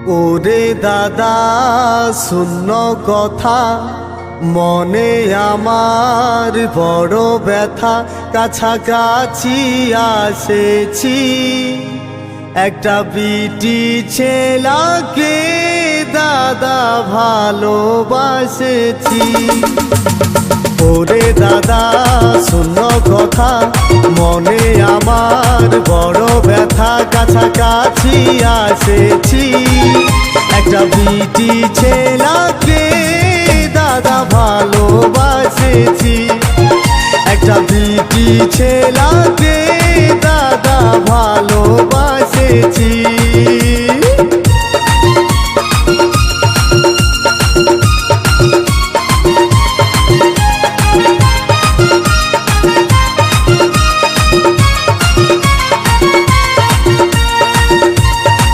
ওরে দাদা শূন্য কথা, মনে আমার বড় ব্যথা। কাছাকাছি আসেছি, একটা বিটি ছেলাকে দাদা ভালোবাসেছি। ওরে দাদা শূন্য কথা, মনে আমার বড় ব্যথা। কাছাকাছি আসেছি, একটা বিটি ছেলাকে দাদা ভালোবাসেছি। একটা বিটি ছেলাকে দাদা ভালোবাসেছি।